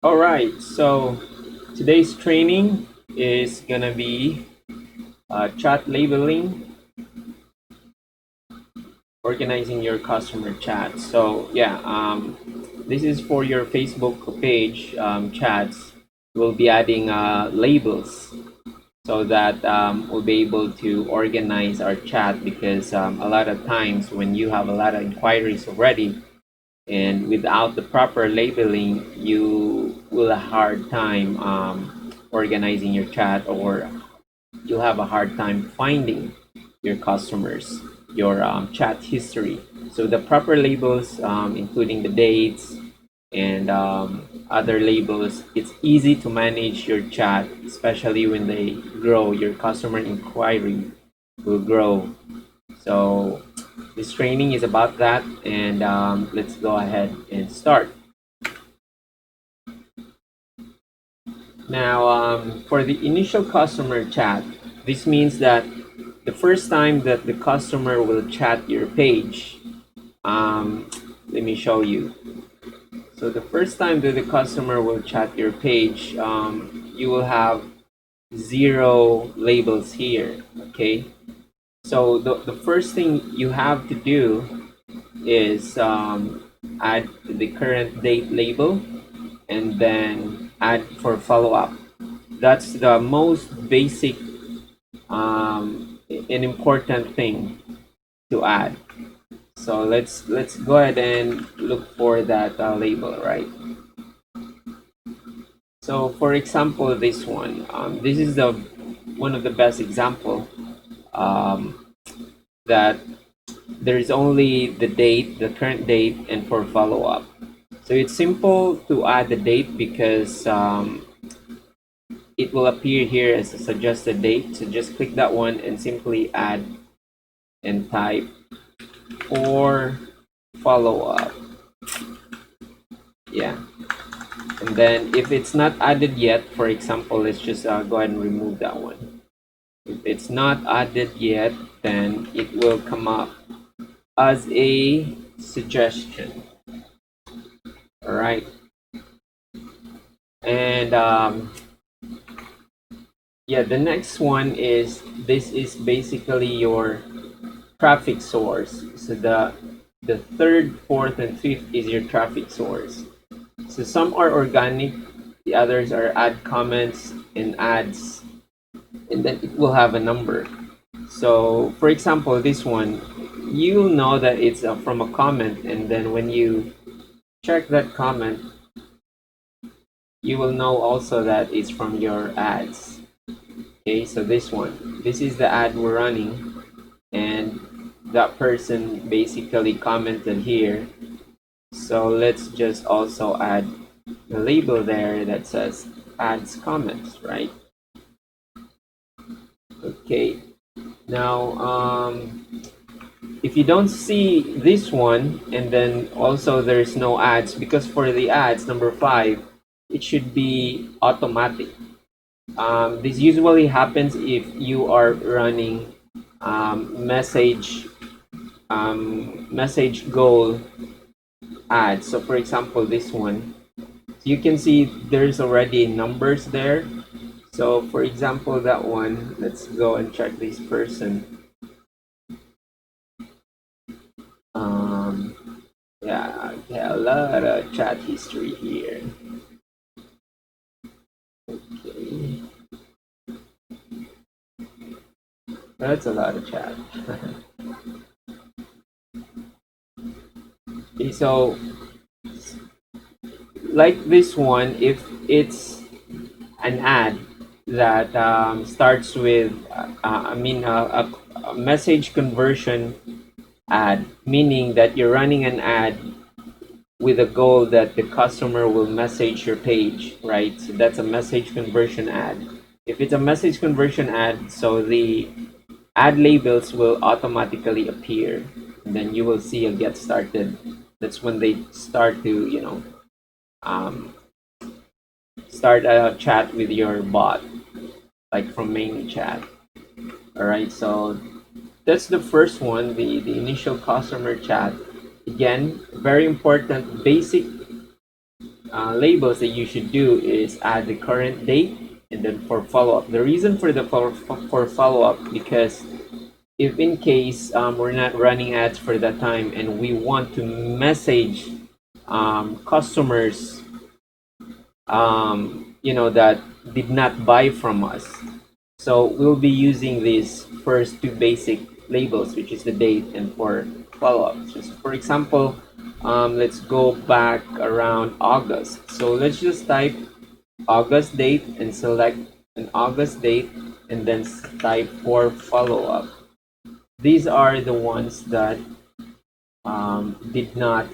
All right, so today's training is gonna be chat labeling, organizing your customer chat. So yeah, this is for your Facebook page chats. We'll be adding labels so that we'll be able to organize our chat because a lot of times when you have a lot of inquiries already and without the proper labeling, you will have a hard time organizing your chat, or you'll have a hard time finding your customers, your chat history. So the proper labels, including the dates and other labels, it's easy to manage your chat, especially when they grow. Your customer inquiry will grow. So this training is about that, and let's go ahead and start. Now, for the initial customer chat, this means that the first time that the customer will chat your page, let me show you. So the first time that the customer will chat your page, you will have 0 labels here, okay? So the first thing you have to do is add the current date label and then add for follow-up. That's the most basic and important thing to add. So let's go ahead and look for that label, right? So for example, this one, this is the one of the best example that there is only the date, the current date, and for follow-up. So it's simple to add the date because it will appear here as a suggested date. So just click that one and simply add and type for follow-up. Yeah. And then if it's not added yet, for example, let's just go ahead and remove that one. If it's not added yet, then it will come up as a suggestion. All right. And yeah, the next one is, this is basically your traffic source. So the third, fourth, and fifth is your traffic source. So some are organic, the others are ad comments and ads, and then it will have a number. So for example, this one, you'll know that it's from a comment, and then when you check that comment, you will know also that it's from your ads. Okay, so this one, this is the ad we're running, and that person basically commented here. So let's just also add the label there that says ads comments, right? Okay, now if you don't see this one, and then also there's no ads, because for the ads, number 5, it should be automatic. This usually happens if you are running message goal ads. So for example, this one, you can see there's already numbers there. So for example, that one, let's go and check this person. Yeah, a lot of chat history here. Okay, that's a lot of chat. Okay, so like this one, if it's an ad that starts with a message conversion ad, meaning that you're running an ad with a goal that the customer will message your page, right? So that's a message conversion ad. If it's a message conversion ad, so the ad labels will automatically appear, and then you will see a get started. That's when they start to start a chat with your bot, like from main chat. All right, so that's the first one, the initial customer chat. Again, very important basic labels that you should do is add the current date and then for follow-up. The reason for the for follow-up, because if in case we're not running ads for that time and we want to message customers that did not buy from us, so we'll be using these first two basic labels, which is the date and for follow-up. Just for example, let's go back around August. So let's just type August date and select an August date and then type for follow-up. These are the ones that did not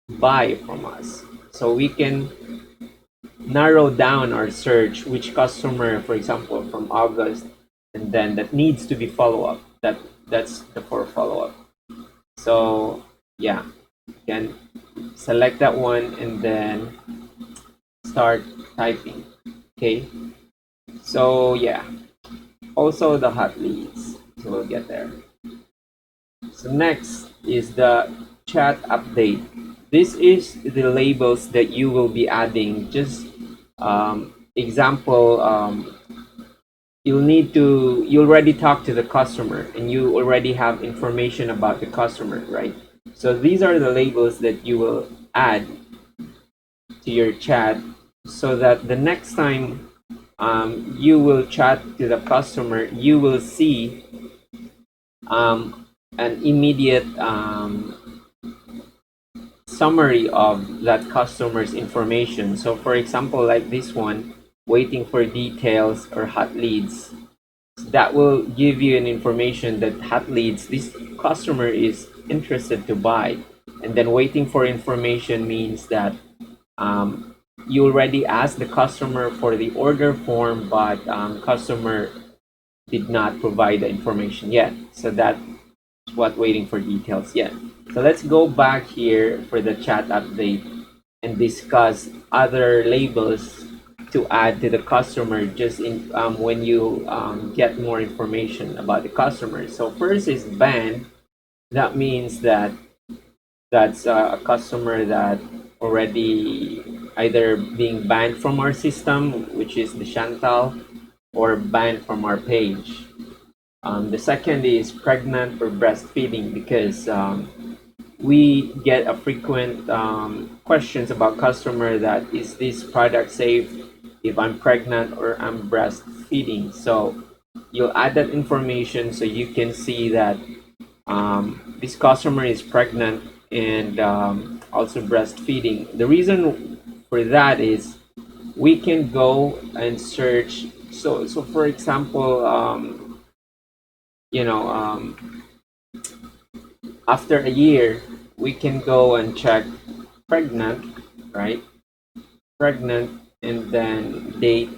buy from us. So we can narrow down our search, which customer, for example, from August, and then that needs to be follow-up. That's the for follow-up. So yeah, you can select that one and then start typing. Okay. So yeah, also the hot leads. So we'll get there. So next is the chat update. This is the labels that you will be adding. Just example, you already talk to the customer and you already have information about the customer, right? So these are the labels that you will add to your chat so that the next time you will chat to the customer, you will see an immediate summary of that customer's information. So for example, like this one, waiting for details or hot leads, that will give you an information that hot leads, this customer is interested to buy. And then waiting for information means that you already asked the customer for the order form, but customer did not provide the information yet. So that's what waiting for details yet. So let's go back here for the chat update and discuss other labels to add to the customer just in when you get more information about the customer. So first is ban. That means that that's a customer that already either being banned from our system, which is the Shantahl, or banned from our page. The second is pregnant or breastfeeding, because we get a frequent questions about customer that is this product safe if I'm pregnant or I'm breastfeeding. So you'll add that information so you can see that this customer is pregnant and also breastfeeding. The reason for that is we can go and search. So for example, after a year, we can go and check pregnant, right? Pregnant, and then date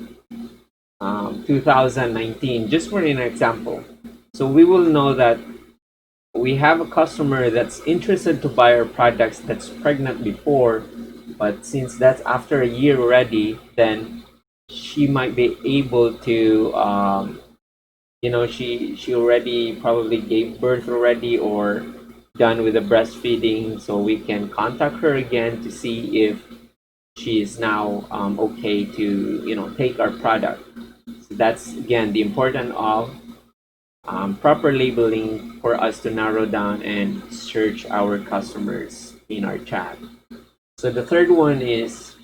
2019, just for an example. So we will know that we have a customer that's interested to buy our products that's pregnant before, but since that's after a year already, then she might be able to she already probably gave birth already or done with the breastfeeding, so we can contact her again to see if she is now okay to take our product. So that's again the importance of proper labeling for us to narrow down and search our customers in our chat. So the third one is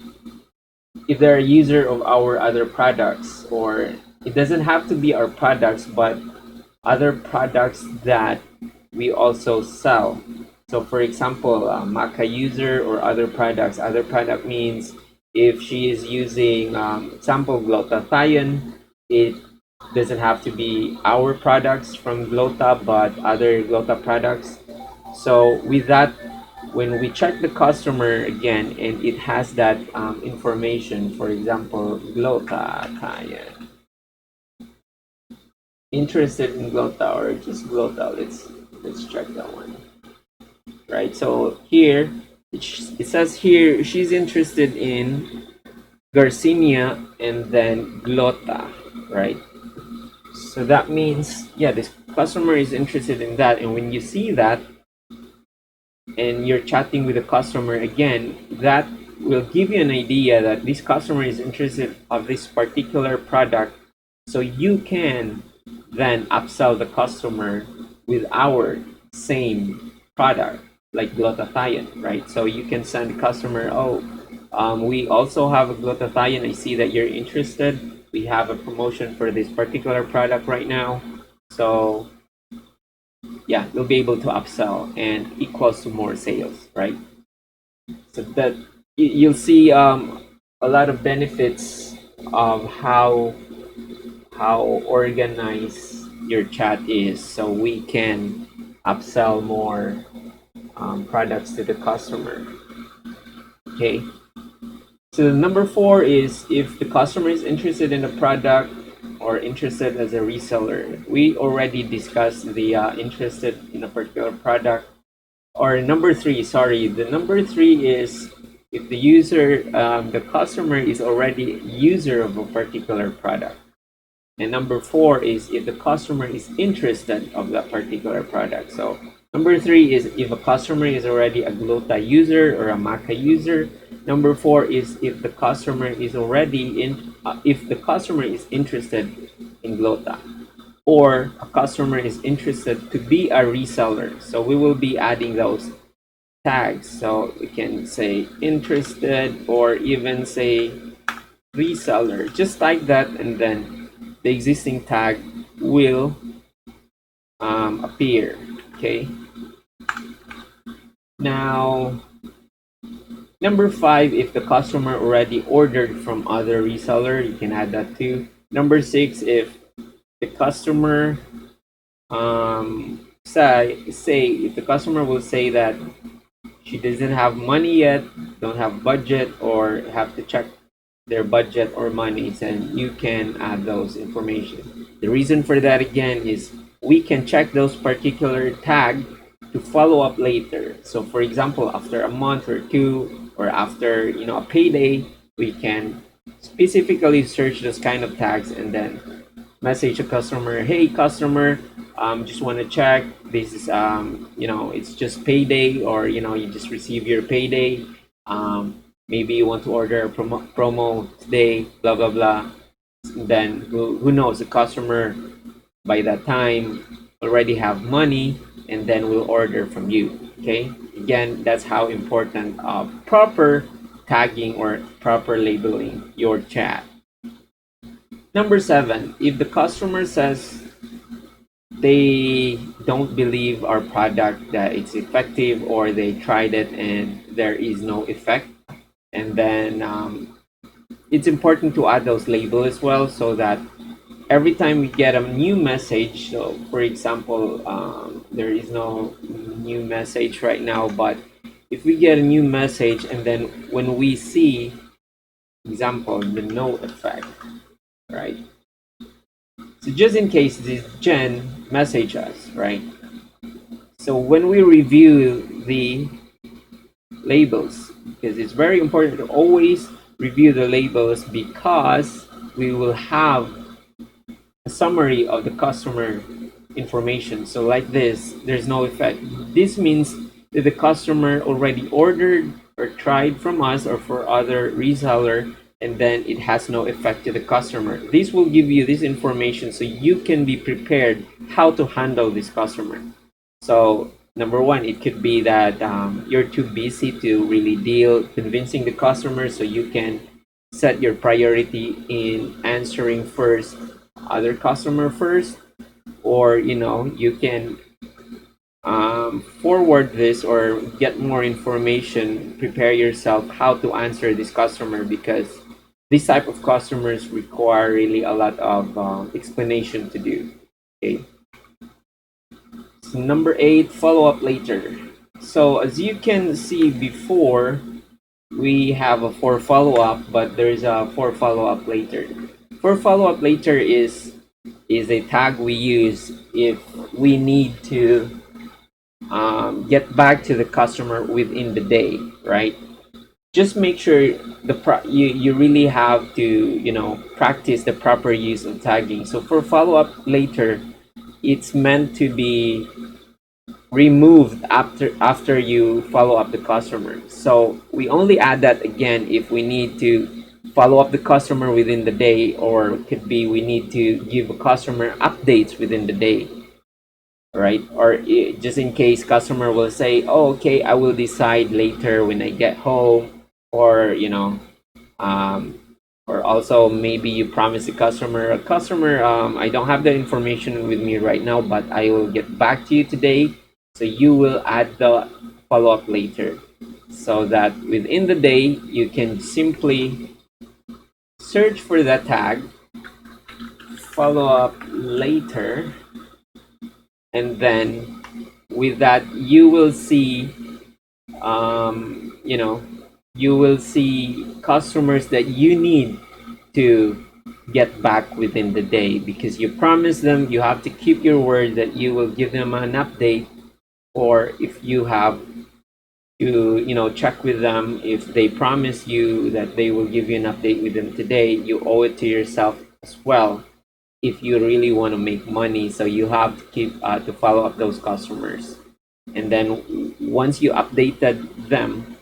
if they're a user of our other products, or it doesn't have to be our products, but other products that we also sell. So for example, Maca user or other products. Other product means if she is using example glutathione, it doesn't have to be our products from Glota, but other Glota products. So with that, when we check the customer again and it has that information, for example, glutathione, interested in Glota or just Glota, let's check that one. Right, so here it says here she's interested in Garcinia and then Glota, right? So that means, yeah, this customer is interested in that. And when you see that and you're chatting with the customer again, that will give you an idea that this customer is interested of this particular product, so you can then upsell the customer with our same product like glutathione, right? So you can send the customer, oh, we also have a glutathione. I see that you're interested. We have a promotion for this particular product right now. So yeah, you'll be able to upsell and equals to more sales, right? So that you'll see a lot of benefits of how organized your chat is, so we can upsell more products to the customer. Okay. So number 4 is if the customer is interested in a product or interested as a reseller. We already discussed the interested in a particular product. Or number 3, sorry, the number 3 is if the user, the customer is already user of a particular product. And number 4 is if the customer is interested of that particular product. So number 3 is if a customer is already a Gluta user or a Maca user. Number 4 is if the customer is already if the customer is interested in Gluta, or a customer is interested to be a reseller. So we will be adding those tags. So we can say interested or even say reseller. Just type that and then the existing tag will appear. Okay. Now, number 5, if the customer already ordered from other reseller, you can add that too. Number 6, if the customer say if the customer will say that she doesn't have money yet, don't have budget, or have to check their budget or monies, and you can add those information. The reason for that again is we can check those particular tag to follow up later. So for example, after a month or 2, or after a payday, we can specifically search those kind of tags and then message a customer, hey customer, just want to check, this is it's just payday, or you just receive your payday, maybe you want to order a promo today, blah blah blah. Then who knows, the customer by that time already have money and then will order from you. Okay, again, that's how important proper tagging or proper labeling your chat. Number 7, if the customer says they don't believe our product that it's effective, or they tried it and there is no effect, and then it's important to add those labels as well, so that every time we get a new message, so for example, there is no new message right now, but if we get a new message and then when we see, example, the no effect, right? So just in case this Jen message us, right? So when we review the labels, because it's very important to always review the labels, because we will have a summary of the customer information. So like this, there's no effect. This means that the customer already ordered or tried from us or for other reseller, and then it has no effect to the customer. This will give you this information so you can be prepared how to handle this customer. So number 1, it could be that you're too busy to really deal convincing the customer, so you can set your priority in answering first other customer first, or you can forward this or get more information, prepare yourself how to answer this customer, because this type of customers require really a lot of explanation to do. Okay. So number 8, follow up later. So as you can see before, we have a for follow up, but there is a for follow up later. For follow up later is a tag we use if we need to get back to the customer within the day, right? Just make sure you really have to practice the proper use of tagging. So for follow up later, it's meant to be removed after you follow up the customer. So we only add that again if we need to follow up the customer within the day, or could be we need to give a customer updates within the day, right? Or just in case customer will say, oh, okay, I will decide later when I get home, or um, or also maybe you promise the customer, I don't have that information with me right now, but I will get back to you today. So you will add the follow-up later, so that within the day you can simply search for that tag, follow up later, and then with that you will see, um, you know you will see customers that you need to get back within the day, because you promised them. You have to keep your word that you will give them an update, or if you have to check with them, if they promise you that they will give you an update with them today, you owe it to yourself as well if you really want to make money. So you have to keep to follow up those customers, and then once you updated them,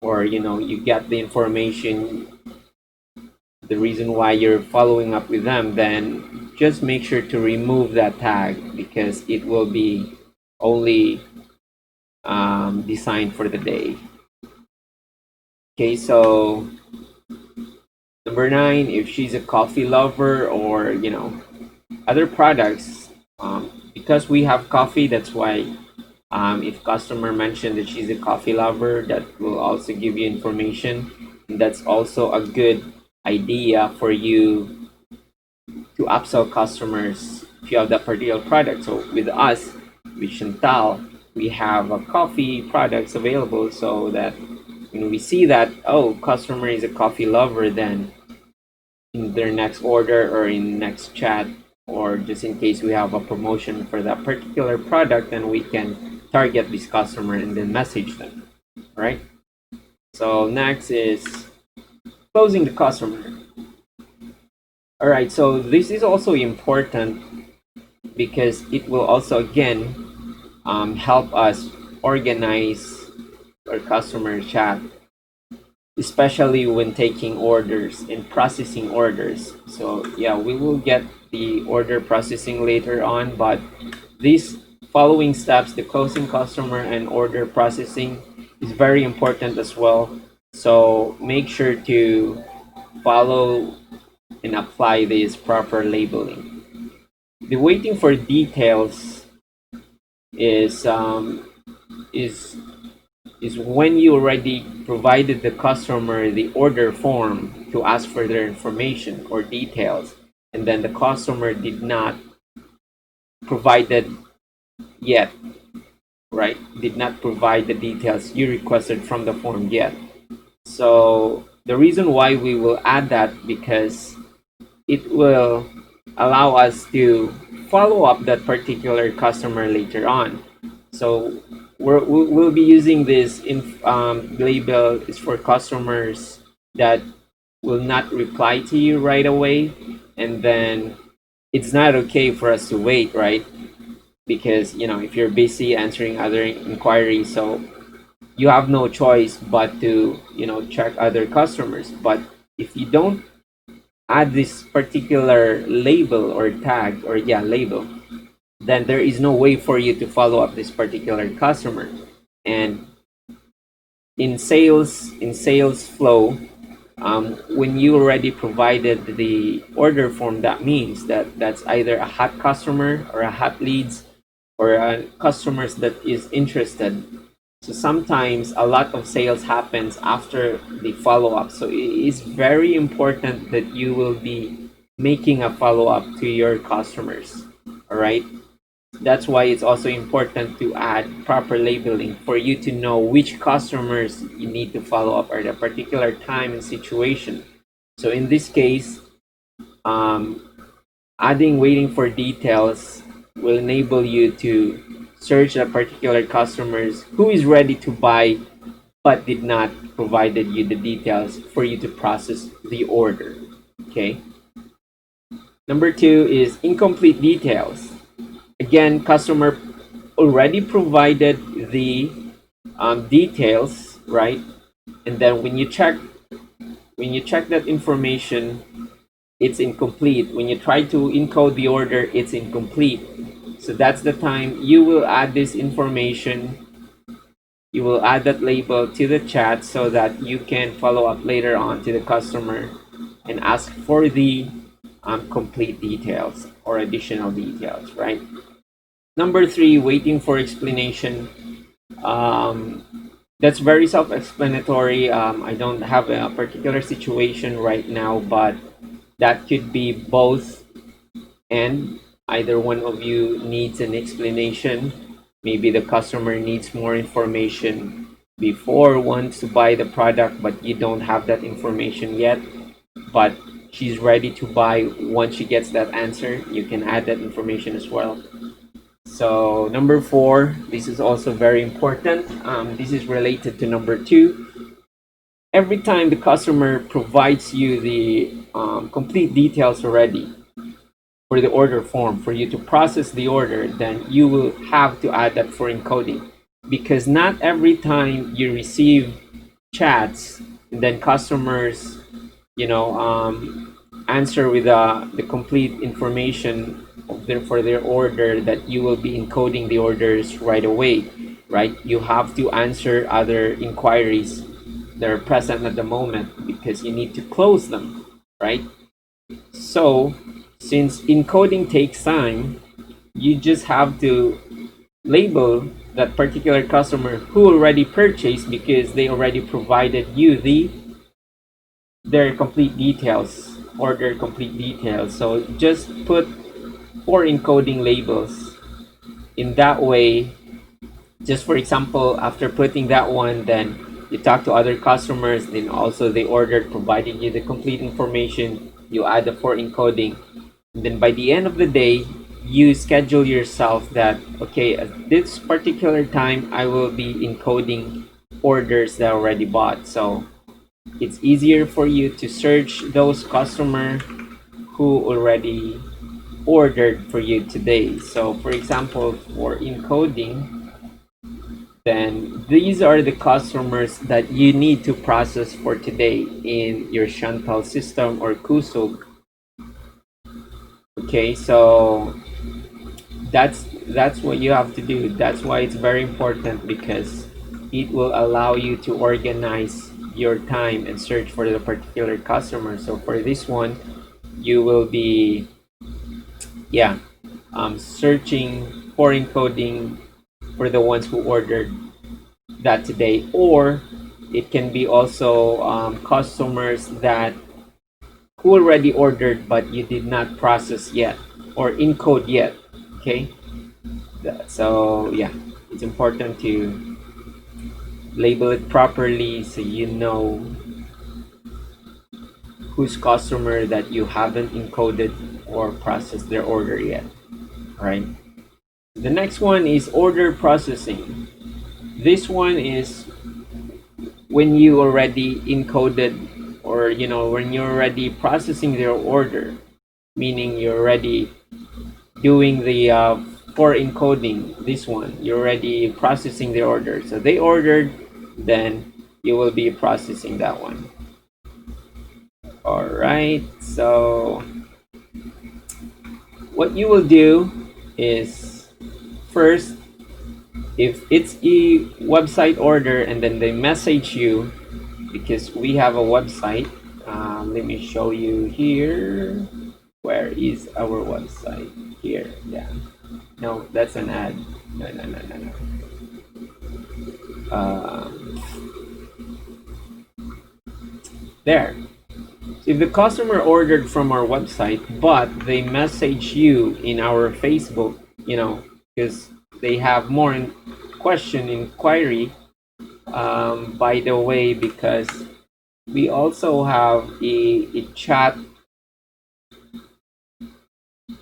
or you get the information, the reason why you're following up with them, then just make sure to remove that tag, because it will be only designed for the day. Okay, so number 9, if she's a coffee lover, or other products, because we have coffee, that's why if customer mentioned that she's a coffee lover, that will also give you information. And that's also a good idea for you to upsell customers if you have that particular product. So with us, with Shantahl, we have a coffee products available, so that when we see that, oh, customer is a coffee lover, then in their next order or in next chat, or just in case we have a promotion for that particular product, then we can target this customer and then message them, right? So next is closing the customer. All right, so this is also important, because it will also again help us organize our customer chat, especially when taking orders and processing orders. So yeah, we will get the order processing later on, but these following steps, the closing customer and order processing, is very important as well. So make sure to follow and apply this proper labeling. The waiting for details is is is when you already provided the customer the order form to ask for their information or details, and then the customer did not provided yet, right? Did not provide the details you requested from the form yet. So the reason why we will add that, because it will allow us to follow up that particular customer later on. So we'll be using this label is for customers that will not reply to you right away, and then it's not okay for us to wait, right? Because if you're busy answering other inquiries, so you have no choice but to check other customers. But if you don't add this particular label or tag, or label, then there is no way for you to follow up this particular customer. And in sales flow, when you already provided the order form, that means that that's either a hot customer or a hot leads, or a customers that is interested. So sometimes a lot of sales happens after the follow-up. So it is very important that you will be making a follow-up to your customers. All right. That's why it's also important to add proper labeling for you to know which customers you need to follow up at a particular time and situation. So in this case, adding waiting for details will enable you to search a particular customers who is ready to buy but did not provided you the details for you to process the order. Okay. Number 2 is incomplete details. Again, customer already provided the details, right? And then when you check that information, it's incomplete. When you try to encode the order, it's incomplete. So that's the time you will add this information. You will add that label to the chat so that you can follow up later on to the customer and ask for the complete details or additional details, right? Number three, waiting for explanation. That's very self-explanatory. I don't have a particular situation right now, but that could be both, and either one of you needs an explanation. Maybe the customer needs more information before wants to buy the product, but you don't have that information yet, but she's ready to buy once she gets that answer. You can add that information as well. So number four, this is also very important. This is related to number two. Every time the customer provides you the complete details already for the order form for you to process the order, then you will have to add that for encoding, because not every time you receive chats and then customers, answer with the complete information for their order, that you will be encoding the orders right away, right? You have to answer other inquiries that are present at the moment because you need to close them, right? So since encoding takes time, you just have to label that particular customer who already purchased, because they already provided you their complete details, or their complete details. So just put 4 encoding labels. In that way, just for example, after putting that one, then you talk to other customers, then also they ordered, provided you the complete information, you add the 4 encoding. And then by the end of the day, you schedule yourself that, okay, at this particular time, I will be encoding orders that I already bought. So it's easier for you to search those customers who already ordered for you today. So for example, for encoding, then these are the customers that you need to process for today in your Shantahl system or Kusug. Okay, so that's what you have to do. That's why it's very important, because it will allow you to organize your time and search for the particular customer. So for this one, you will be searching for encoding for the ones who ordered that today, or it can be also customers that who already ordered but you did not process yet or encode yet. Okay, so yeah, it's important to label it properly so you know whose customer that you haven't encoded or processed their order yet. Right. The next one is order processing. This one is when you already encoded, or when you're already processing their order, meaning you're already doing the for encoding. This one, you're already processing their order. So they ordered, then you will be processing that one. All right. So what you will do is, first, if it's a website order and then they message you, because we have a website, let me show you here. Where is our website? Here. Yeah, no, that's an ad. No. There. So if the customer ordered from our website, but they message you in our Facebook, because they have more inquiry. By the way, because we also have a chat,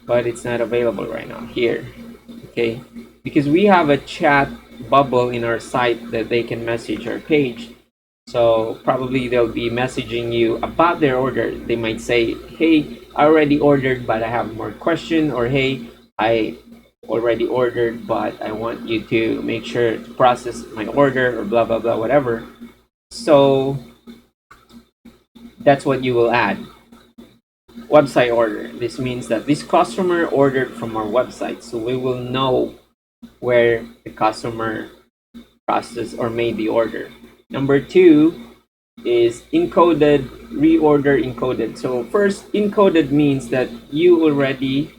but it's not available right now here. Okay, because we have a chat bubble in our site that they can message our page. So probably they'll be messaging you about their order. They might say, hey, I already ordered, but I have more question, or hey, I already ordered, but I want you to make sure to process my order or blah blah blah, whatever. So that's what you will add. Website order. This means that this customer ordered from our website, so we will know where the customer processed or made the order. Number two is encoded, reorder encoded. So first, encoded means that you already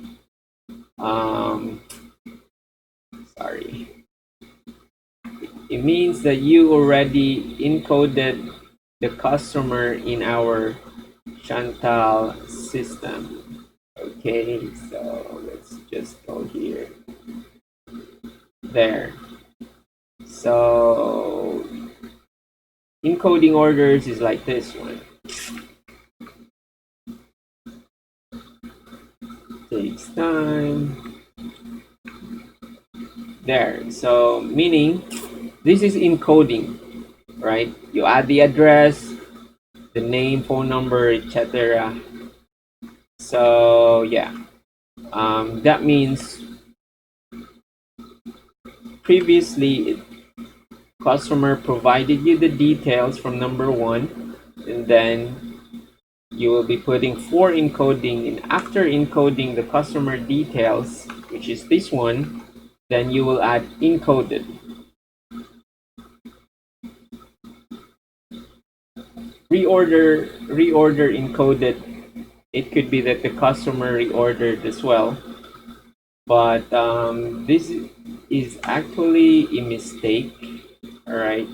sorry, it means that you already encoded the customer in our Shantahl system. Okay, so let's just go here. There. So encoding orders is like this one. Takes time. There. So meaning this is encoding, right? You add the address, the name, phone number, etc. So yeah, that means previously customer provided you the details from number one, and then you will be putting for encoding, and after encoding the customer details, which is this one, then you will add encoded. Reorder encoded. It could be that the customer reordered as well, but this is actually a mistake. All right,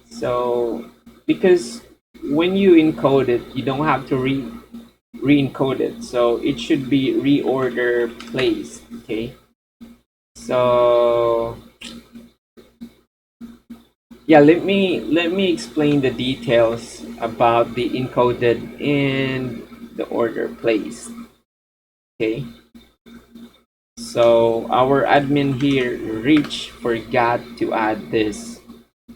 so because when you encode it, you don't have to re-encode it, so it should be reorder placed. Okay, so yeah, let me explain the details about the encoded and the order placed. Okay, so our admin here, Rich, forgot to add this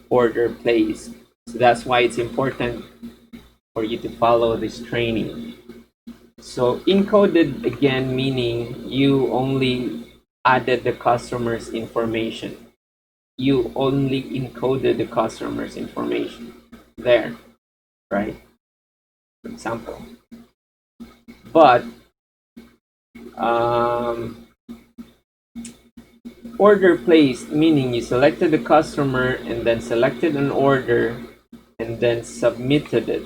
order placed, so that's why it's important for you to follow this training. So encoded, again, meaning you only added the customer's information. You only encoded the customer's information there, right? For example. But order placed, meaning you selected the customer and then selected an order and then submitted it,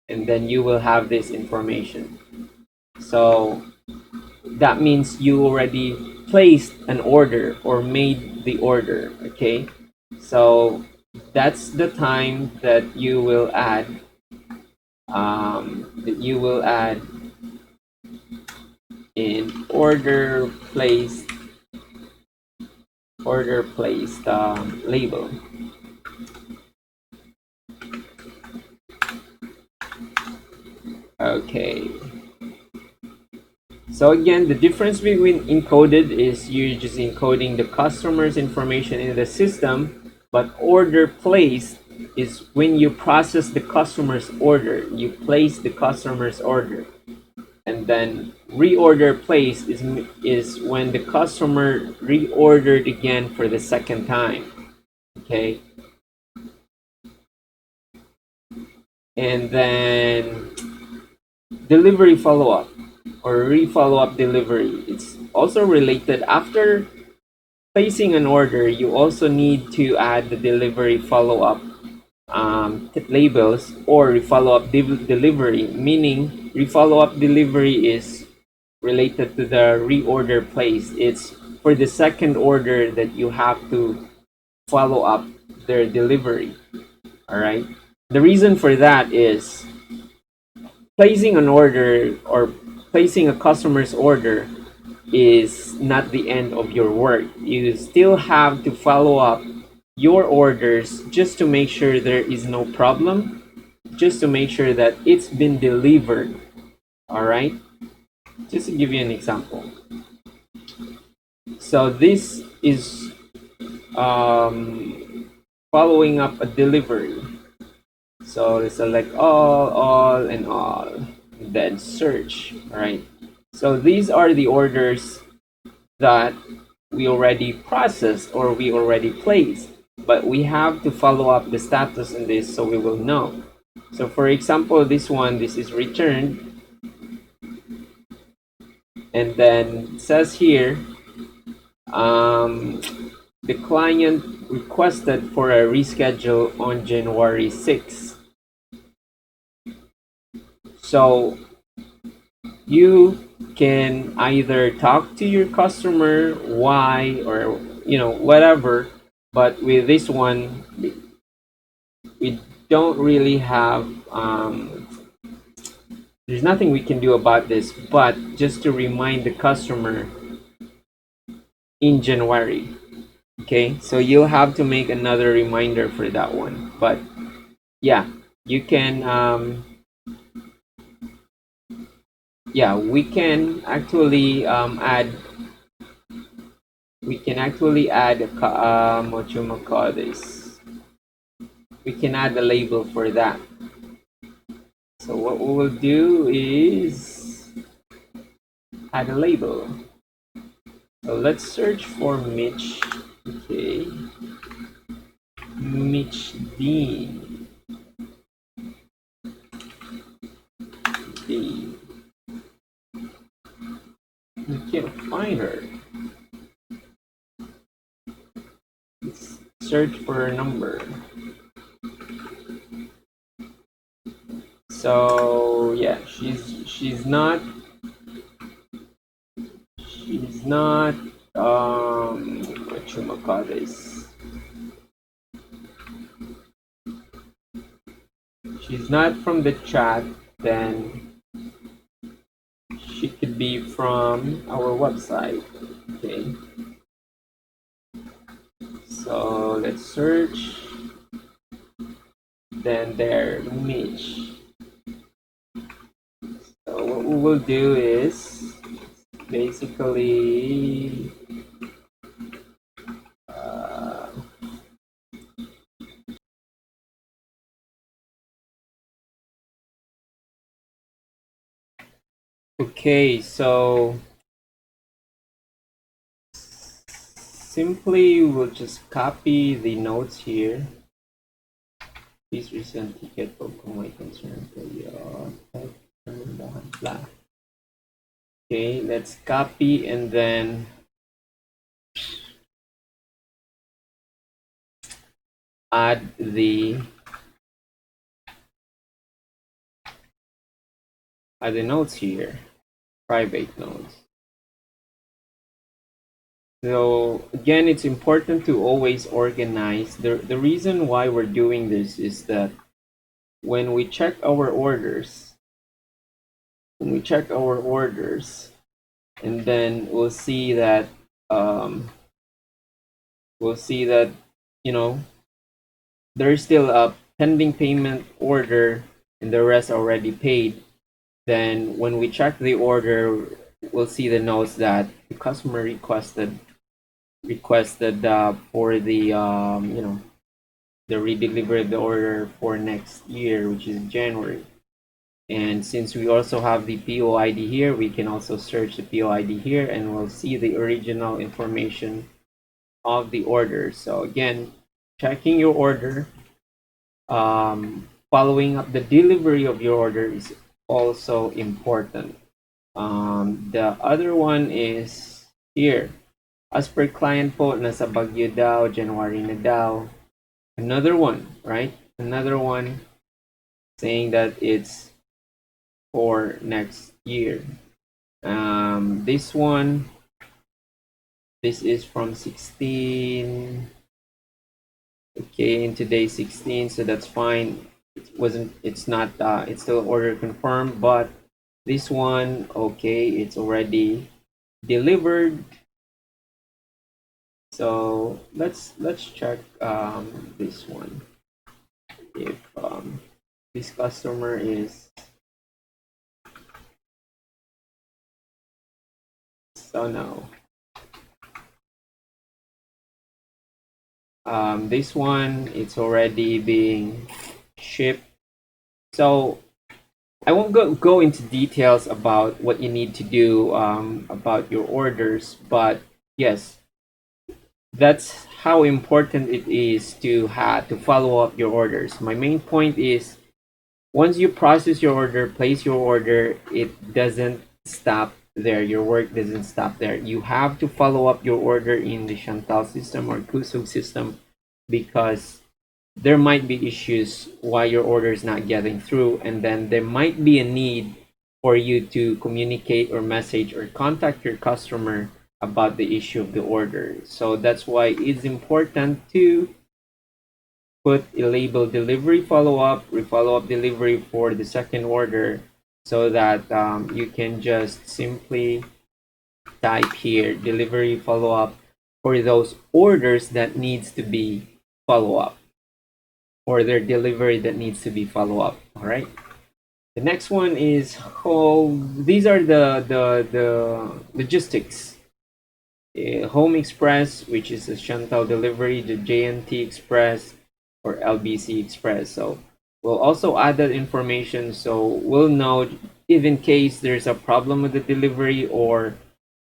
and then you will have this information. So that means you already placed an order or made the order. Okay, so that's the time that you will add in order placed label. Okay, so again, the difference between encoded is you're just encoding the customer's information in the system, but order placed is when you process the customer's order, you place the customer's order. And then reorder placed is when the customer reordered again for the second time. Okay, and then delivery follow-up or re-follow-up delivery, it's also related. After placing an order, you also need to add the delivery follow-up labels, or follow-up delivery, meaning follow-up delivery is related to the reorder place. It's for the second order that you have to follow up their delivery. All right, the reason for that is placing an order or placing a customer's order is not the end of your work. You still have to follow up your orders just to make sure there is no problem, just to make sure that it's been delivered. All right, just to give you an example. So this is following up a delivery. So select all, and all, then search. All right, so these are the orders that we already processed or we already placed, but we have to follow up the status in this so we will know. So for example, this is returned, and then it says here, um, the client requested for a reschedule on January 6th. So you can either talk to your customer why, or whatever, but with this one we don't really have, there's nothing we can do about this but just to remind the customer in January. Okay, so you'll have to make another reminder for that one. But yeah, you can yeah, we can actually add, what you call this, we can add a label for that. So what we will do is add a label. So let's search for Mitch. Okay, Mitch Dean. Okay. We can't find her. Let's search for her number. So yeah, she's not what you call this, she's not from the chat, then she could be from our website. Okay, so let's search, then there, Mitch. So what we will do is basically okay, so simply we'll just copy the notes here. Please resend ticket for my concern for your blah. Okay, let's copy and then add the notes here, private notes. So again, it's important to always organize. The reason why we're doing this is that when we check our orders, and then we'll see that there's still a pending payment order and the rest already paid. Then when we check the order, we'll see the notes that the customer requested for the the redelivery of the order for next year, which is January. And since we also have the PO ID here, we can also search the PO ID here and we'll see the original information of the order. So again, checking your order, following up the delivery of your order is also important. The other one is here. As per client po, nasa Baguio daw, January na daw. Another one, right? Another one saying that it's for next year. This one, this is from 16. Okay, and today 16, so that's fine. It's not, it's still order confirmed, but this one, okay, it's already delivered. So let's check this one, if this customer is, so no, this one, it's already being shipped. So I won't go into details about what you need to do about your orders, but yes, that's how important it is to have to follow up your orders. My main point is once you process your order, place your order, it doesn't stop there. Your work doesn't stop there. You have to follow up your order in the Shantahl system or Kusug system because there might be issues why your order is not getting through, and then there might be a need for you to communicate or message or contact your customer about the issue of the order. So that's why it's important to put a label delivery follow-up, follow-up delivery for the second order, so that you can just simply type here delivery follow-up for those orders that needs to be follow-up, or their delivery that needs to be follow-up. All right. The next one is these are the logistics. Home Express, which is a Shantahl delivery, the JNT Express or LBC Express. So we'll also add that information so we'll know if in case there's a problem with the delivery, or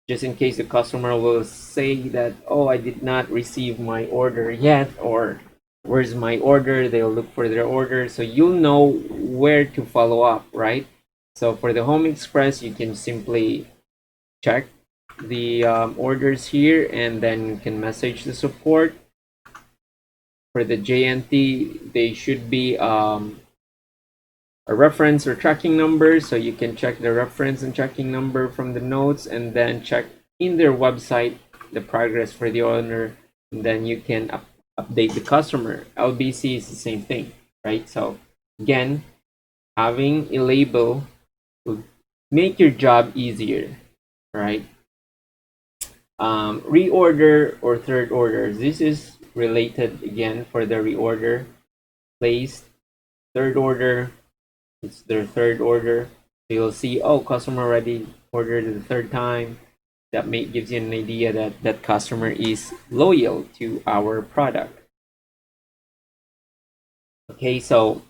just in case the customer will say that, oh, I did not receive my order yet, or where's my order. They'll look for their order, so you'll know where to follow up, right? So for the Home Express, you can simply check the orders here, and then you can message the support. For the JNT, they should be a reference or tracking number, so you can check the reference and tracking number from the notes, and then check in their website the progress for the owner, and then you can update the customer. LBC is the same thing, right? So again, having a label will make your job easier, right? Reorder or third orders. This is related again for the reorder. Placed third order, it's their third order. So you'll see, oh, customer already ordered the third time. That gives you an idea that that customer is loyal to our product. Okay, so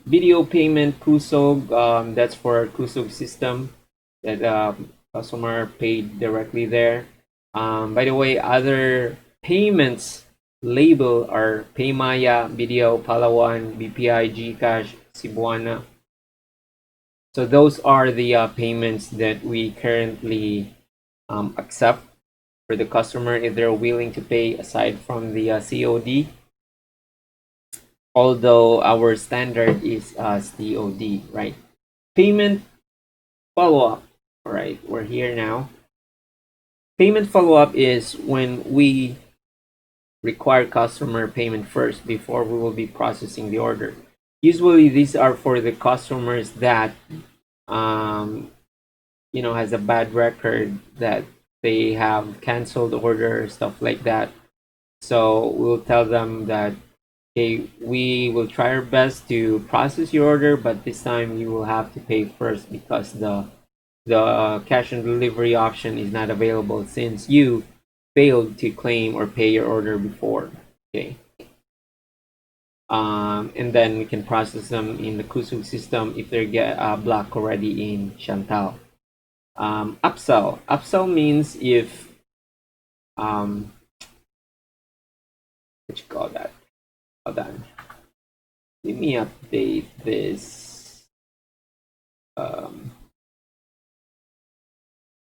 video payment Kusog, that's for our Kusog system that customer paid directly there. By the way, other payments label are Paymaya, Video, Palawan, BPI, GCash, Cebuana. So those are the payments that we currently accept for the customer if they're willing to pay aside from the COD. Although our standard is COD, right? Payment follow-up. All right, we're here now. Payment follow-up is when we require customer payment first before we will be processing the order. Usually these are for the customers that has a bad record, that they have canceled order, stuff like that. So we'll tell them that, okay, we will try our best to process your order, but this time you will have to pay first because the cash on delivery option is not available since you failed to claim or pay your order before. Okay. And then we can process them in the Kusug system if they get blocked already in Shantahl. Upsell. Upsell means if what you call that? Hold on. Let me update this.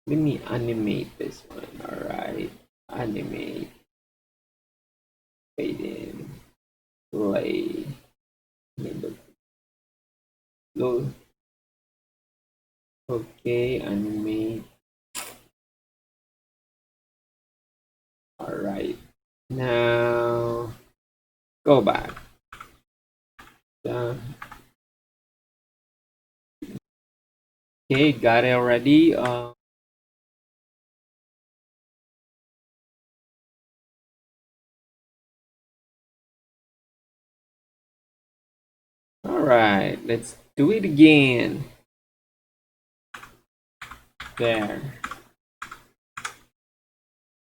Let me animate this one. All right, animate, fade in, play, load. Okay, animate. All right, now go back. Okay, got it already. All right, let's do it again. There.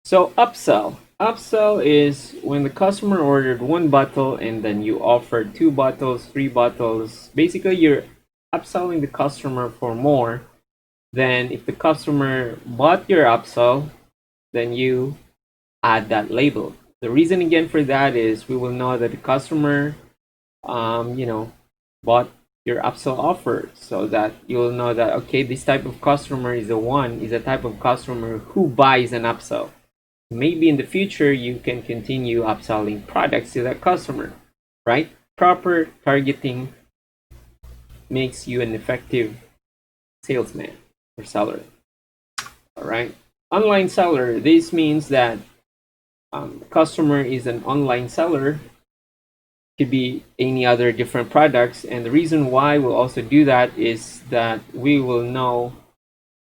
So upsell. Upsell is when the customer ordered one bottle and then you offered 2 bottles, 3 bottles. Basically, you're upselling the customer for more than if the customer bought your upsell then you add that label. The reason again for that is we will know that the customer, you know, bought your upsell offer, so that you will know that, okay, this type of customer is a type of customer who buys an upsell. Maybe in the future you can continue upselling products to that customer, right? Proper targeting makes you an effective salesman or seller. All right. Online seller. This means that customer is an online seller. Could be any other different products, and the reason why we'll also do that is that we will know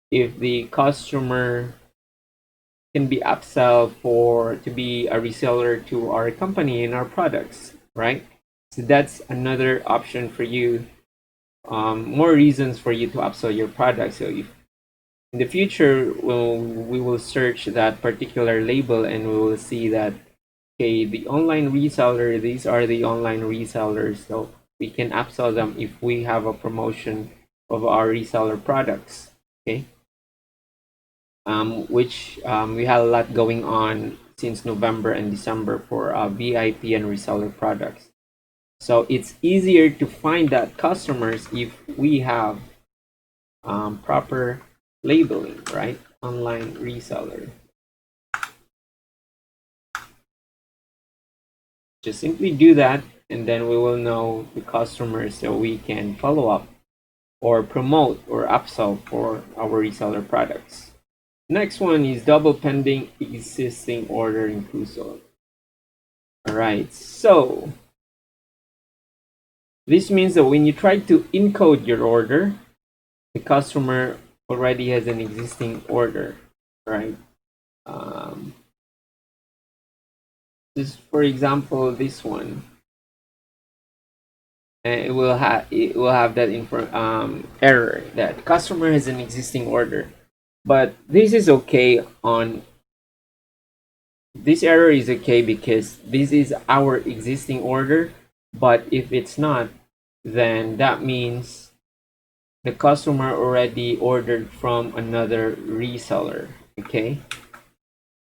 if the customer can be upsell for to be a reseller to our company and our products, right? So that's another option for you. More reasons for you to upsell your product. So if in the future, we will search that particular label and we will see that, okay, the online reseller, these are the online resellers, so we can upsell them if we have a promotion of our reseller products. Okay, which we had a lot going on since November and December for VIP and reseller products. So it's easier to find that customers if we have proper labeling, right? Online reseller. Just simply do that, and then we will know the customers so we can follow up or promote or upsell for our reseller products. Next one is double pending existing order inclusive. All right, so this means that when you try to encode your order, the customer already has an existing order, right? This, for example, this one, and it will have that error that customer has an existing order, but this is okay on. This error is okay because this is our existing order, but if it's not, then that means the customer already ordered from another reseller. Okay,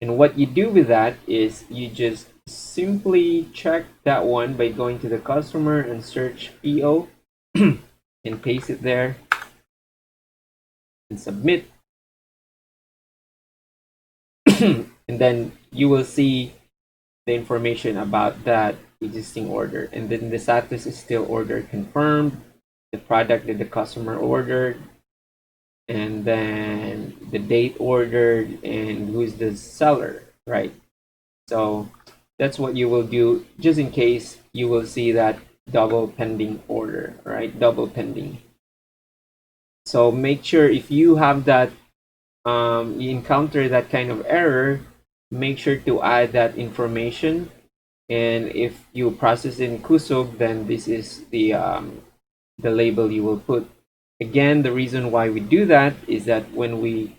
and what you do with that is you just simply check that one by going to the customer and search PO and paste it there and submit. And then you will see the information about that existing order, and then the status is still order confirmed, the product that the customer ordered, and then the date ordered, and who's the seller, right? So that's what you will do, just in case you will see that double pending order, right? Double pending. So make sure if you have that, you encounter that kind of error, make sure to add that information. And if you process in Kusog, then this is the label you will put. Again, the reason why we do that is that when we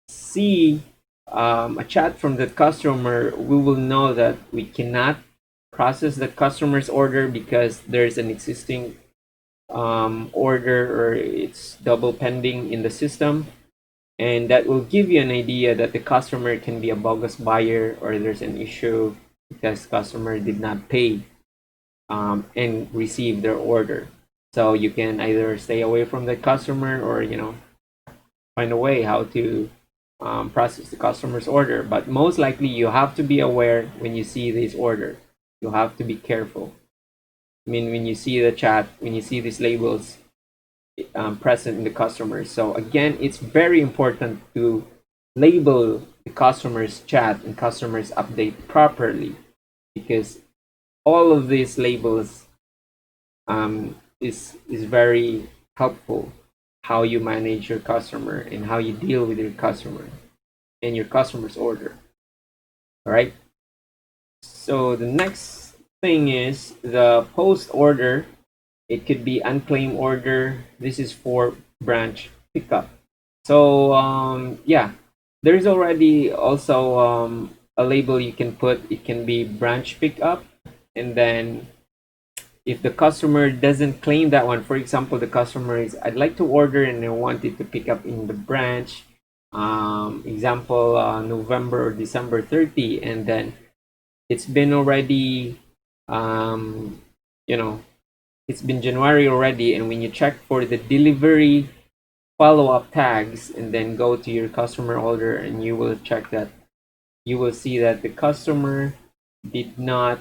see a chat from the customer, we will know that we cannot process the customer's order because there's an existing order, or it's double pending in the system, and that will give you an idea that the customer can be a bogus buyer, or there's an issue because customer did not pay and receive their order. So you can either stay away from the customer, or find a way how to process the customer's order. But most likely you have to be aware when you see this order. You have to be careful. I mean, when you see the chat, when you see these labels present in the customer. So again, it's very important to label the customer's chat and customer's update properly, because all of these labels is very helpful how you manage your customer and how you deal with your customer and your customer's order. All right. So the next thing is the post order. It could be unclaimed order. This is for branch pickup. So yeah, there's already also a label you can put. It can be branch pickup, and then if the customer doesn't claim that one, for example, the customer is, I'd like to order and I want it to pick up in the branch, example, November or December 30, and then it's been already, um, you know, it's been January already, and when you check for the delivery follow-up tags and then go to your customer order, and you will check that, you will see that the customer did not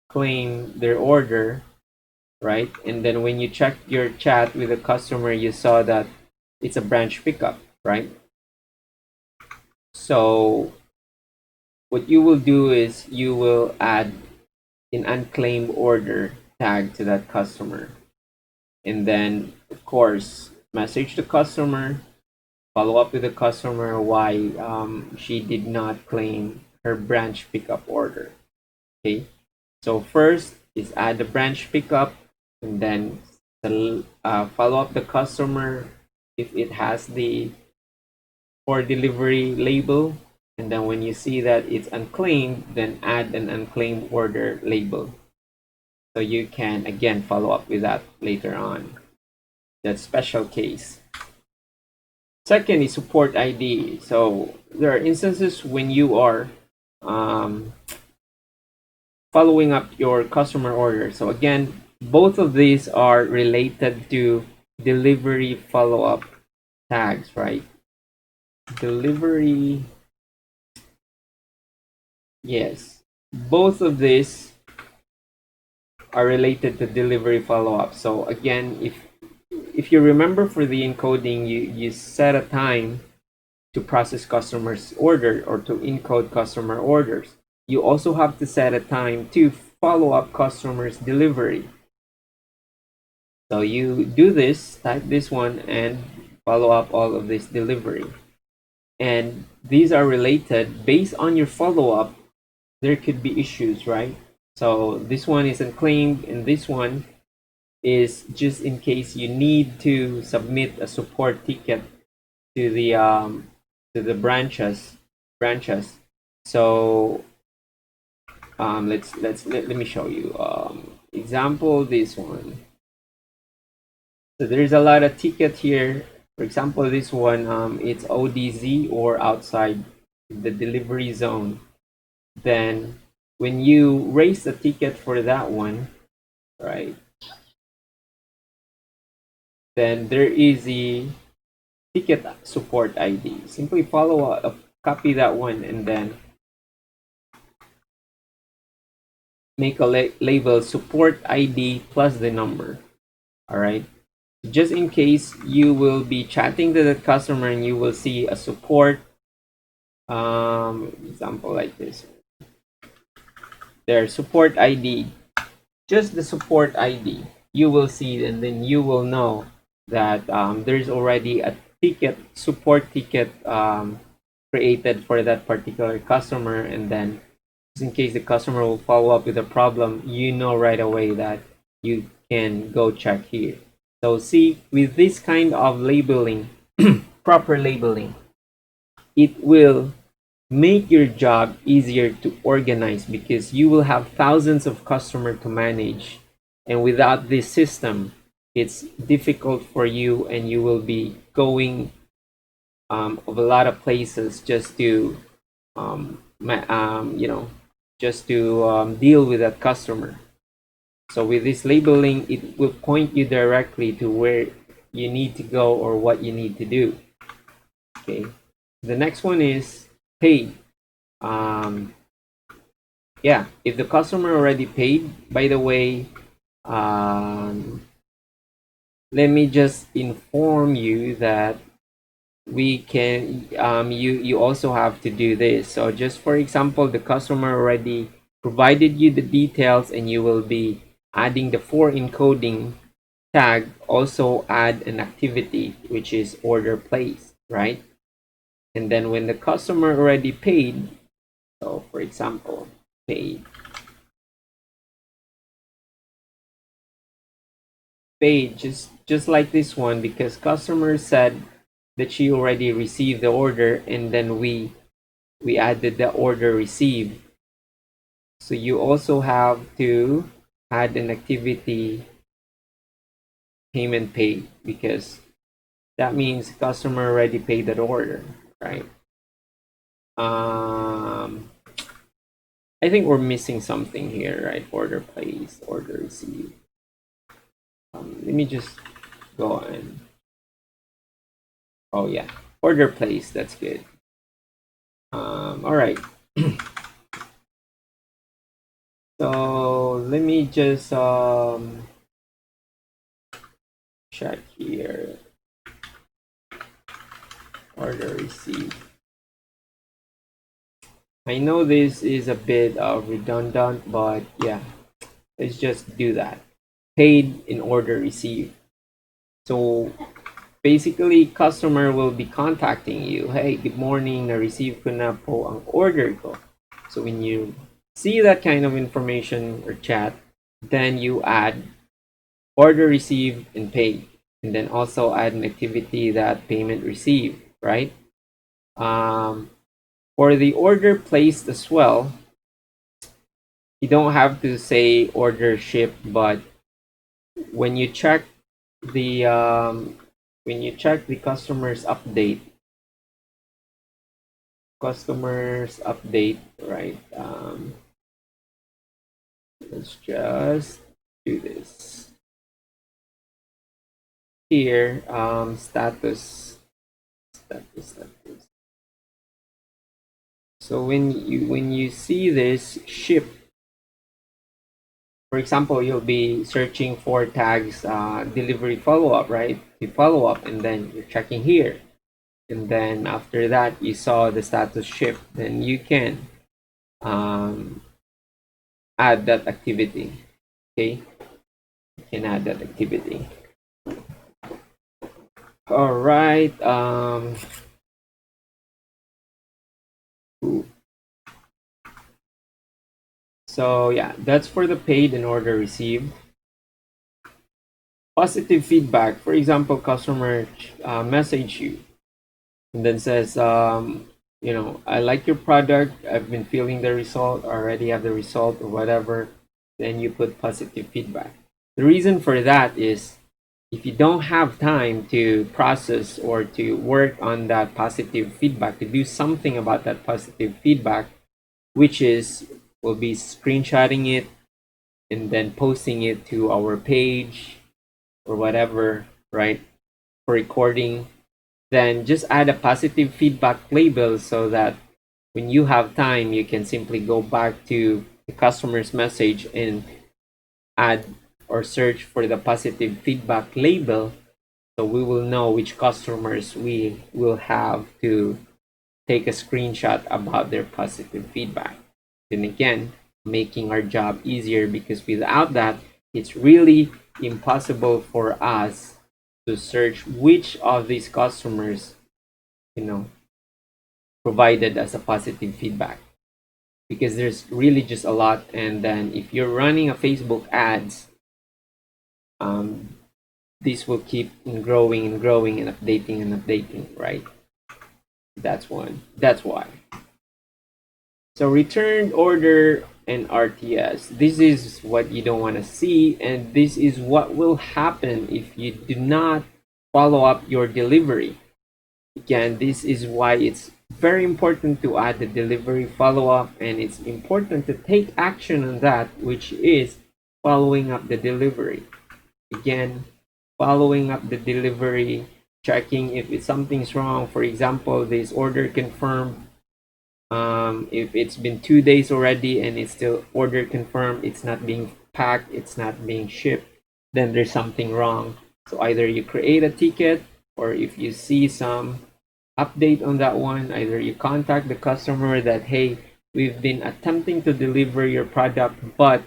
claim their order, right? And then when you check your chat with the customer, you saw that it's a branch pickup, right? So what you will do is you will add an unclaimed order tag to that customer, and then of course message the customer, follow up with the customer why she did not claim her branch pickup order. Okay, so first is add the branch pickup, and then follow up the customer if it has the for delivery label, and then when you see that it's unclaimed, then add an unclaimed order label, so you can again follow up with that later on, that special case. Second is support ID. So there are instances when you are um, following up your customer order. So again, both of these are related to delivery follow-up tags, right? Delivery, yes. Both of these are related to delivery follow-up. So again, if you remember for the encoding, you set a time to process customers' order or to encode customer orders. You also have to set a time to follow up customers' delivery. So you do this, type this one, and follow up all of this delivery. And these are related based on your follow up. There could be issues, right? So this one is unclaimed, and this one is just in case you need to submit a support ticket to the branches. So let me show you example this one. So there's a lot of ticket here. For example, this one, it's ODZ or outside the delivery zone. Then when you raise the ticket for that one, right, then there is the ticket support ID. Simply follow copy that one, and then make a label support ID plus the number. All right. Just in case you will be chatting to the customer and you will see a support example like this. Their support ID, just the support ID, you will see, and then you will know that there's already a ticket, support ticket created for that particular customer, and then just in case the customer will follow up with a problem, you know right away that you can go check here. So see, with this kind of labeling, proper labeling, it will make your job easier to organize because you will have thousands of customers to manage, and without this system it's difficult for you, and you will be going of a lot of places just to just to deal with that customer. So with this labeling, it will point you directly to where you need to go or what you need to do. Okay, the next one is paid. Yeah, if the customer already paid, by the way, let me just inform you that we can you also have to do this. So just for example, the customer already provided you the details, and you will be adding the for encoding tag. Also add an activity which is order placed, right? And then when the customer already paid, so for example, paid just like this one, because customer said that she already received the order, and then we added the order received. So you also have to add an activity payment paid, because that means customer already paid that order. right? Um, I think we're missing something here, right? Order placed, order received. Let me just go and, oh yeah, order placed, that's good. All right. So let me just check here. Order received. I know this is a bit redundant, but yeah, let's just do that. Paid in order received. So basically, customer will be contacting you. Hey, good morning. Na-receive ko na po ang order ko. So when you see that kind of information or chat, then you add order received and paid, and then also add an activity that payment received, right? Um, for the order placed as well, you don't have to say order shipped, but when you check the customer's update, right? Let's just do this here. Status. So when you see this ship, for example, you'll be searching for tags delivery follow up, right? You follow up, and then you're checking here, and then after that you saw the status ship, then you can um, add that activity. Okay, you can add that activity. All right. So yeah, that's for the paid and order received. Positive feedback. For example, customer message you and then says, I like your product. I've been feeling the result. Already have the result or whatever. Then you put positive feedback. The reason for that is if you don't have time to process or to work on that positive feedback, to do something about that positive feedback, which is we'll be screenshotting it and then posting it to our page or whatever, right? For recording, then just add a positive feedback label so that when you have time, you can simply go back to the customer's message and add or search for the positive feedback label, so we will know which customers we will have to take a screenshot about their positive feedback. Then again, making our job easier, because without that, it's really impossible for us to search which of these customers, you know, provided as a positive feedback, because there's really just a lot. And then if you're running a Facebook ads, um, this will keep growing and growing and updating, right? That's why. So return order and RTS. This is what you don't want to see, and this is what will happen if you do not follow up your delivery. Again, this is why it's very important to add the delivery follow up, and it's important to take action on that, which is following up the delivery. Again, following up the delivery, checking if it's something's wrong. For example, this order confirmed. If it's been 2 days already and it's still order confirmed, it's not being packed, it's not being shipped, then there's something wrong. So either you create a ticket, or if you see some update on that one, either you contact the customer that, hey, we've been attempting to deliver your product, but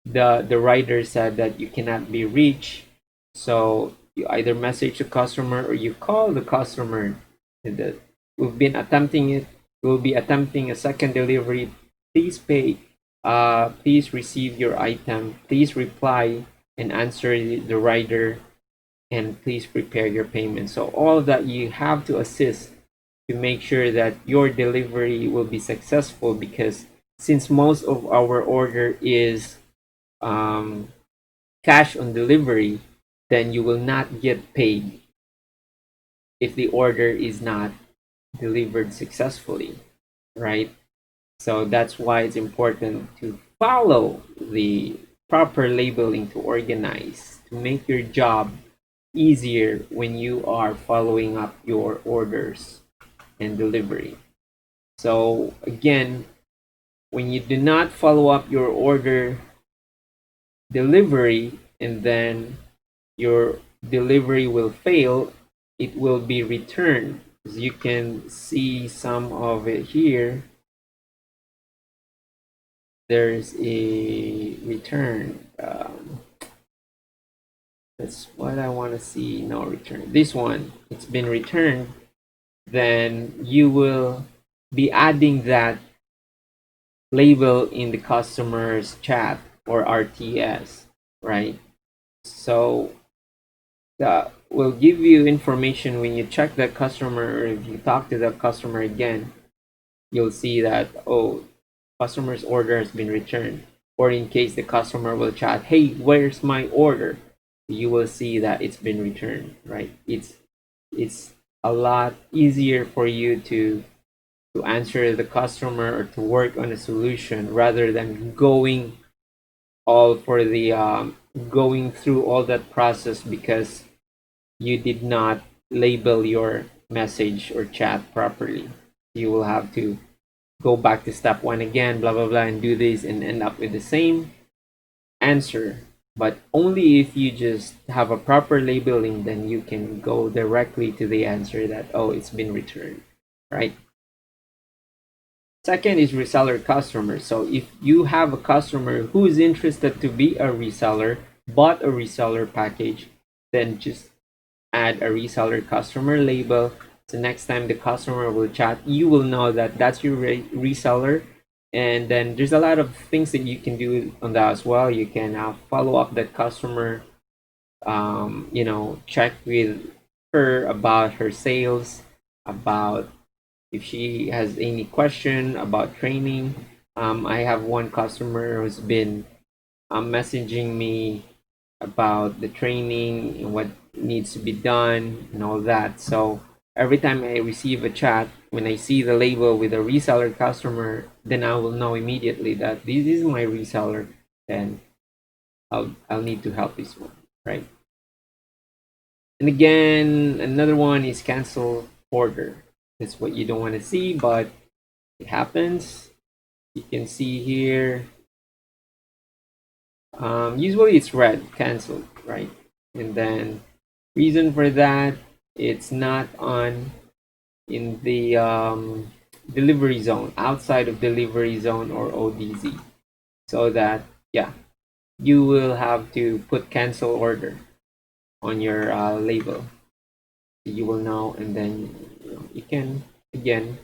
the rider said that you cannot be reached. So you either message the customer or you call the customer that we've been attempting it. We'll be attempting a second delivery. Please pay. Please receive your item. Please reply and answer the rider, and please prepare your payment. So all that you have to assist to make sure that your delivery will be successful, because since most of our order is um, cash on delivery, then you will not get paid if the order is not delivered successfully, right? So that's why it's important to follow the proper labeling to organize, to make your job easier when you are following up your orders and delivery. So again, when you do not follow up your order delivery and then your delivery will fail, it will be returned. As you can see some of it here, there's a return. That's what I want to see. No return. This one, it's been returned. Then you will be adding that label in the customer's chat or RTS, right? So that will give you information when you check the customer, or if you talk to the customer again, you'll see that, oh, customer's order has been returned. Or in case the customer will chat, hey, where's my order? You will see that it's been returned, right? It's a lot easier for you to answer the customer or to work on a solution rather than all for the going through all that process because you did not label your message or chat properly. You will have to go back to step one again, blah blah blah, and do this and end up with the same answer. But only if you just have a proper labeling, then you can go directly to the answer that, oh, it's been returned, right? Second is reseller customer. So if you have a customer who is interested to be a reseller, bought a reseller package, then just add a reseller customer label. So next time the customer will chat, you will know that that's your reseller. And then there's a lot of things that you can do on that as well. You can follow up that customer, check with her about her sales, about if she has any question about training. I have one customer who's been messaging me about the training and what needs to be done and all that. So every time I receive a chat, when I see the label with a reseller customer, then I will know immediately that this is my reseller, and I'll need to help this one, right? And again, another one is cancel order. That's what you don't want to see, but it happens. You can see here. Usually it's red, canceled, right? And then reason for that, it's not on in the delivery zone, outside of delivery zone or ODZ. So that, yeah, you will have to put cancel order on your label. You will know, and then you can again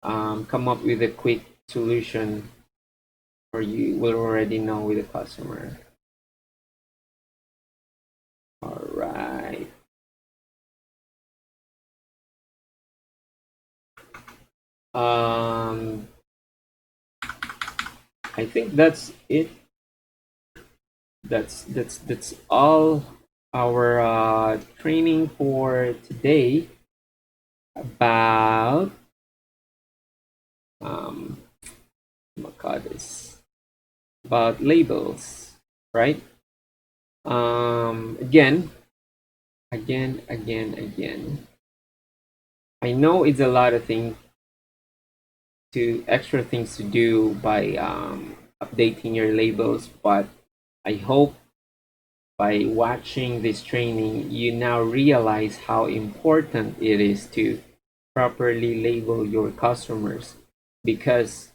come up with a quick solution, or you will already know with the customer. All right. I think that's it. That's all our training for today about this about labels, right? Again. I know it's a lot of things extra things to do by updating your labels, but I hope by watching this training, you now realize how important it is to properly label your customers, because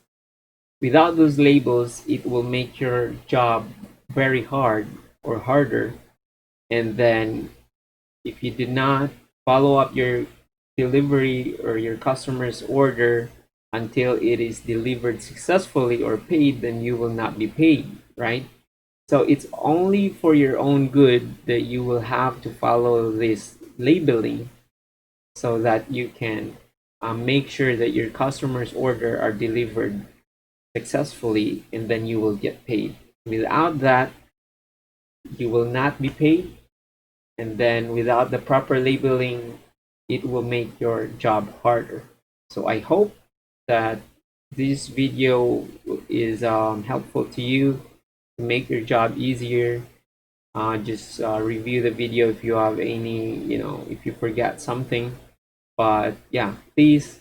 without those labels, it will make your job very hard or harder. And then if you did not follow up your delivery or your customer's order until it is delivered successfully or paid, then you will not be paid, right? So it's only for your own good that you will have to follow this labeling so that you can make sure that your customers' order are delivered successfully, and then you will get paid. Without that, you will not be paid. And then without the proper labeling, it will make your job harder. So I hope that this video is helpful to you to make your job easier. Just review the video if you have any, if you forget something. But yeah, please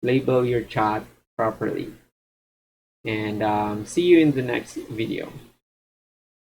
label your chat properly. And see you in the next video.